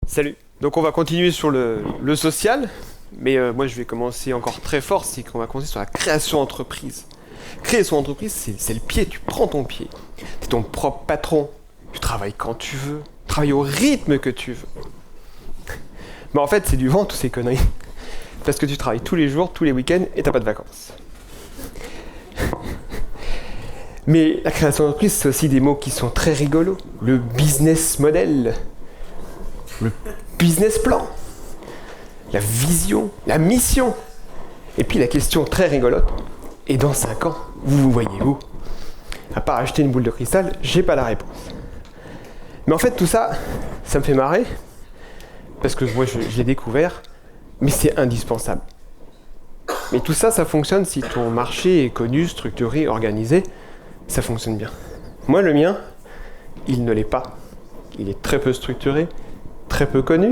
Salut. Donc on va continuer sur le social, mais moi je vais commencer encore très fort, c'est qu'on va commencer sur la création d'entreprise. Créer son entreprise, c'est le pied, tu prends ton pied. Tu es ton propre patron, tu travailles quand tu veux, tu travailles au rythme que tu veux. Mais en fait c'est du vent tous ces conneries, parce que tu travailles tous les jours, tous les week-ends et t'as pas de vacances. Mais la création d'entreprise, c'est aussi des mots qui sont très rigolos. Le business model, le business plan, la vision, la mission. Et puis la question très rigolote, et dans 5 ans, vous voyez où? À part acheter une boule de cristal, j'ai pas la réponse. Mais en fait tout ça, ça me fait marrer, parce que moi je l'ai découvert, mais c'est indispensable. Mais tout ça, ça fonctionne si ton marché est connu, structuré, organisé, ça fonctionne bien. Moi le mien, il ne l'est pas. Il est très peu structuré, très peu connu,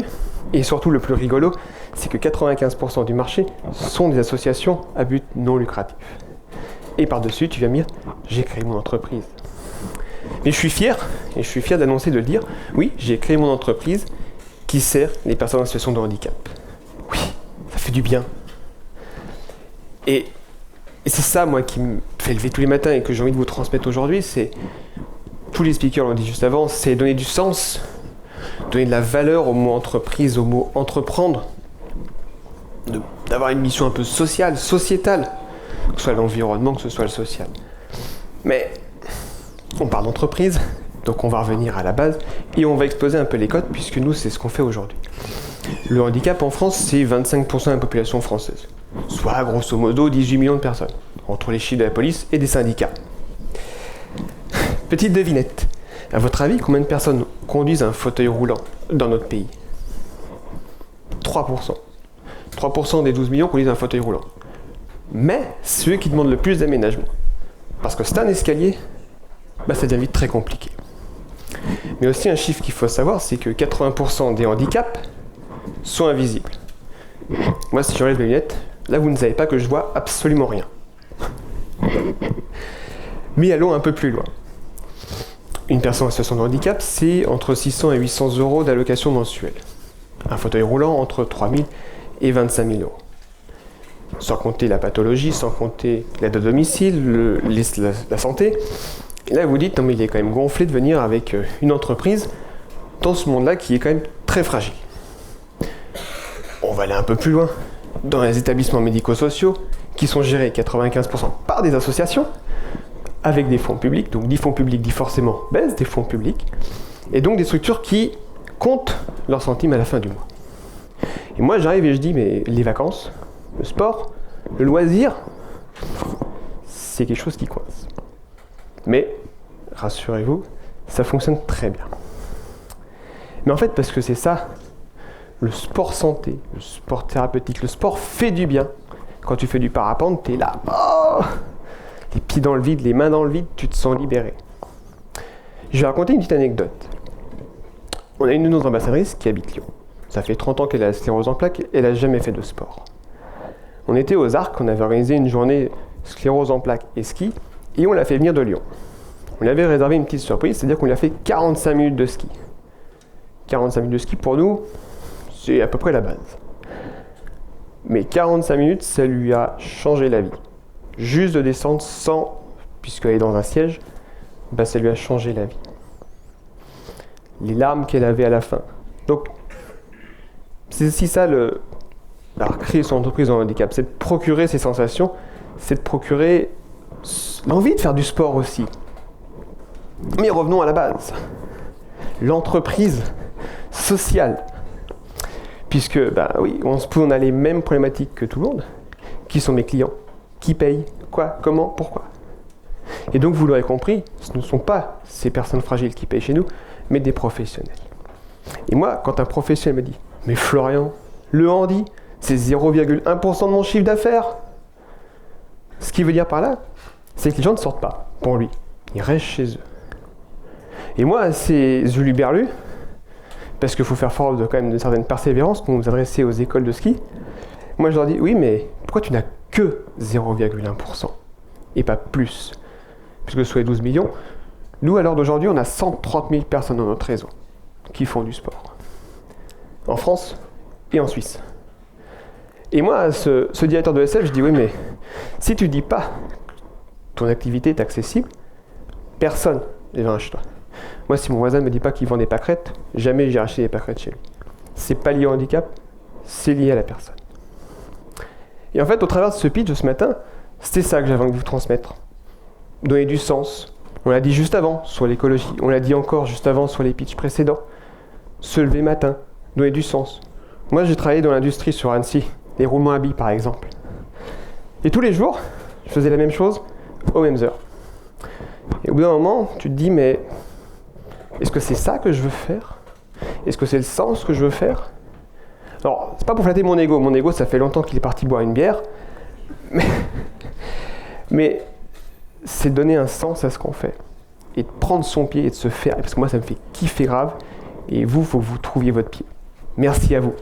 et surtout le plus rigolo, c'est que 95% du marché sont des associations à but non lucratif. Et par-dessus, tu vas me dire, j'ai créé mon entreprise. Mais je suis fier d'annoncer, de le dire, oui, j'ai créé mon entreprise qui sert les personnes en situation de handicap. Oui, ça fait du bien. Et c'est ça, moi, qui me fait lever tous les matins et que j'ai envie de vous transmettre aujourd'hui, c'est, tous les speakers l'ont dit juste avant, c'est donner du sens, donner de la valeur au mot entreprise, au mot entreprendre, d'avoir une mission un peu sociale, sociétale, que ce soit l'environnement, que ce soit le social. Mais on parle d'entreprise, donc on va revenir à la base et on va exploser un peu les codes puisque nous, c'est ce qu'on fait aujourd'hui. Le handicap en France, c'est 25% de la population française, soit grosso modo 18 millions de personnes, entre les chiffres de la police et des syndicats. Petite devinette, à votre avis, combien de personnes conduisent un fauteuil roulant dans notre pays? 3%. 3% des 12 millions conduisent un fauteuil roulant. Mais ceux qui demandent le plus d'aménagement. Parce que c'est un escalier, ça devient vite très compliqué. Mais aussi un chiffre qu'il faut savoir, c'est que 80% des handicaps sont invisibles. Moi, si j'enlève mes lunettes, là vous ne savez pas que je vois absolument rien. Mais allons un peu plus loin. Une personne en situation de handicap, c'est entre 600 et 800 euros d'allocation mensuelle. Un fauteuil roulant entre 3 000 et 25 000 euros. Sans compter la pathologie, sans compter l'aide à domicile, la santé. Et là, vous dites, non mais il est quand même gonflé de venir avec une entreprise dans ce monde-là qui est quand même très fragile. On va aller un peu plus loin. Dans les établissements médico-sociaux, qui sont gérés 95% par des associations, avec des fonds publics, donc 10 fonds publics dit forcément baisse des fonds publics, et donc des structures qui comptent leurs centimes à la fin du mois. Et moi j'arrive et je dis, mais les vacances, le sport, le loisir, c'est quelque chose qui coince. Mais, rassurez-vous, ça fonctionne très bien. Mais en fait, parce que c'est ça, le sport santé, le sport thérapeutique, le sport fait du bien. Quand tu fais du parapente, t'es là, oh, les pieds dans le vide, les mains dans le vide, tu te sens libéré. Je vais raconter une petite anecdote. On a une de nos ambassadrices qui habite Lyon. Ça fait 30 ans qu'elle a la sclérose en plaques, elle n'a jamais fait de sport. On était aux Arcs, on avait organisé une journée sclérose en plaques et ski, et on l'a fait venir de Lyon. On lui avait réservé une petite surprise, c'est-à-dire qu'on lui a fait 45 minutes de ski. 45 minutes de ski, pour nous, c'est à peu près la base. Mais 45 minutes, ça lui a changé la vie. Juste de descendre sans, puisqu'elle est dans un siège, ça lui a changé la vie. Les larmes qu'elle avait à la fin. Donc, c'est aussi ça, créer son entreprise en handicap, c'est de procurer ces sensations, c'est de procurer l'envie de faire du sport aussi. Mais revenons à la base. L'entreprise sociale. Puisque, oui, on a les mêmes problématiques que tout le monde. Qui sont mes clients? Qui paye? Quoi? Comment? Pourquoi? Et donc, vous l'aurez compris, ce ne sont pas ces personnes fragiles qui payent chez nous, mais des professionnels. Et moi, quand un professionnel me dit, mais Florian, le handi, c'est 0,1% de mon chiffre d'affaires. Ce qui veut dire par là, c'est que les gens ne sortent pas pour lui. Ils restent chez eux. Et moi, c'est Zuluberlu, parce qu'il faut faire preuve de quand même de certaine persévérance quand vous vous adressez aux écoles de ski. Moi, je leur dis, oui, mais pourquoi tu n'as que 0,1% et pas plus? Puisque sur les 12 millions, nous, à l'heure d'aujourd'hui, on a 130 000 personnes dans notre réseau qui font du sport. en France et en Suisse. Et moi, à ce directeur de SF, je dis oui, mais si tu dis pas que ton activité est accessible, personne ne viendra chez toi. Moi, si mon voisin ne me dit pas qu'il vend des pâquerettes, jamais j'irai acheter des pâquerettes chez lui. C'est pas lié au handicap, c'est lié à la personne. Et en fait, au travers de ce pitch de ce matin, c'était ça que j'avais envie de vous transmettre. Donner du sens. On l'a dit juste avant sur l'écologie. On l'a dit encore juste avant sur les pitchs précédents. Se lever matin. Donner du sens. Moi, j'ai travaillé dans l'industrie sur Annecy. Les roulements à billes, par exemple. Et tous les jours, je faisais la même chose aux mêmes heures. Et au bout d'un moment, tu te dis, mais est-ce que c'est ça que je veux faire? Est-ce que c'est le sens que je veux faire? Alors, c'est pas pour flatter mon ego. Mon ego, ça fait longtemps qu'il est parti boire une bière. Mais c'est donner un sens à ce qu'on fait. Et de prendre son pied et de se faire. Parce que moi, ça me fait kiffer grave. Et vous, il faut que vous trouviez votre pied. Merci à vous.